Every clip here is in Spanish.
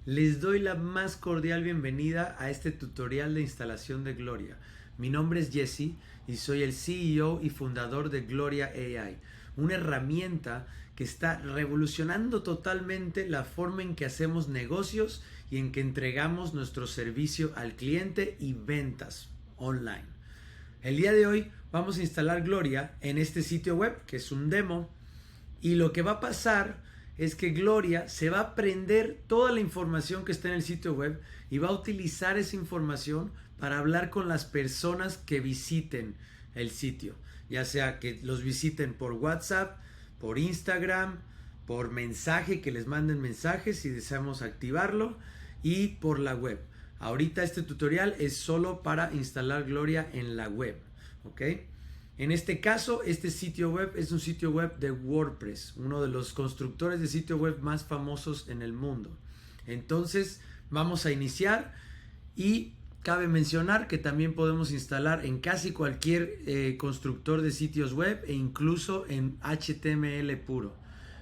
Les doy la más cordial bienvenida a este tutorial de instalación de Gloria. Mi nombre es Jesse y soy el CEO y fundador de Gloria AI, una herramienta que está revolucionando totalmente la forma en que hacemos negocios y en que entregamos nuestro servicio al cliente y ventas online. El día de hoy vamos a instalar Gloria en este sitio web, que es un demo, y lo que va a pasar es que Gloria se va a aprender toda la información que está en el sitio web y va a utilizar esa información para hablar con las personas que visiten el sitio, ya sea que los visiten por WhatsApp, por Instagram, por mensaje, que les manden mensajes si deseamos activarlo, y por la web. Ahorita este tutorial es solo para instalar Gloria en la web, ¿ok? En este caso, este sitio web es un sitio web de WordPress, uno de los constructores de sitio web más famosos en el mundo. Entonces, vamos a iniciar y cabe mencionar que también podemos instalar en casi cualquier constructor de sitios web e incluso en HTML puro.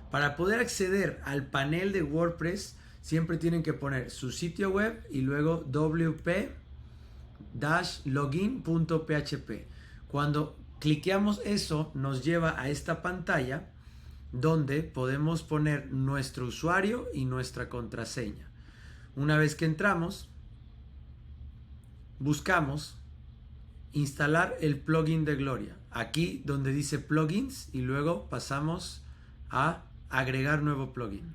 Para poder acceder al panel de WordPress, siempre tienen que poner su sitio web y luego wp-login.php. Cuando cliqueamos eso, nos lleva a esta pantalla donde podemos poner nuestro usuario y nuestra contraseña. Una vez que entramos, buscamos instalar el plugin de Gloria. Aquí donde dice plugins y luego pasamos a agregar nuevo plugin.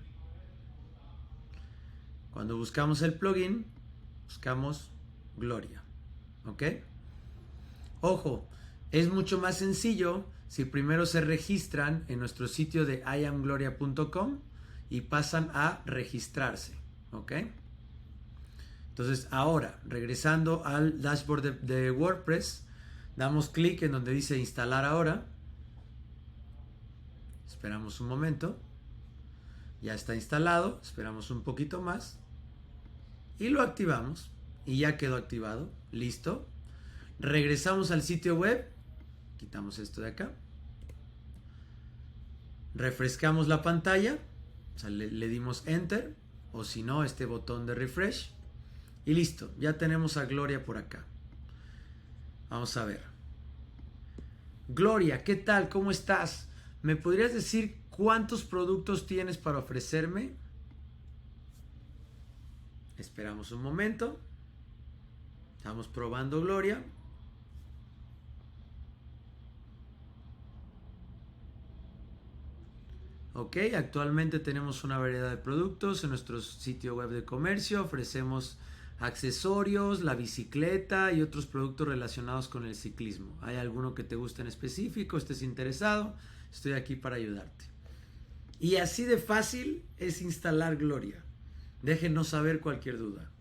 Cuando buscamos el plugin, buscamos Gloria. ¿Ok? Ojo, es mucho más sencillo si primero se registran en nuestro sitio de iamgloria.com y pasan a registrarse. ¿Ok? Entonces ahora, regresando al dashboard de WordPress, damos clic en donde dice instalar ahora. Esperamos un momento. Ya está instalado. Esperamos un poquito más. Y lo activamos. Y ya quedó activado. Listo. Regresamos al sitio web. Quitamos esto de acá. Refrescamos la pantalla. O sea, le dimos Enter. O si no, este botón de refresh. Y listo. Ya tenemos a Gloria por acá. Vamos a ver. Gloria, ¿qué tal? ¿Cómo estás? ¿Me podrías decir cuántos productos tienes para ofrecerme? Esperamos un momento. Estamos probando Gloria. Ok, actualmente tenemos una variedad de productos en nuestro sitio web de comercio. Ofrecemos accesorios, la bicicleta y otros productos relacionados con el ciclismo. ¿Hay alguno que te guste en específico? ¿Estés interesado? Estoy aquí para ayudarte. Y así de fácil es instalar Gloria. Déjenos saber cualquier duda.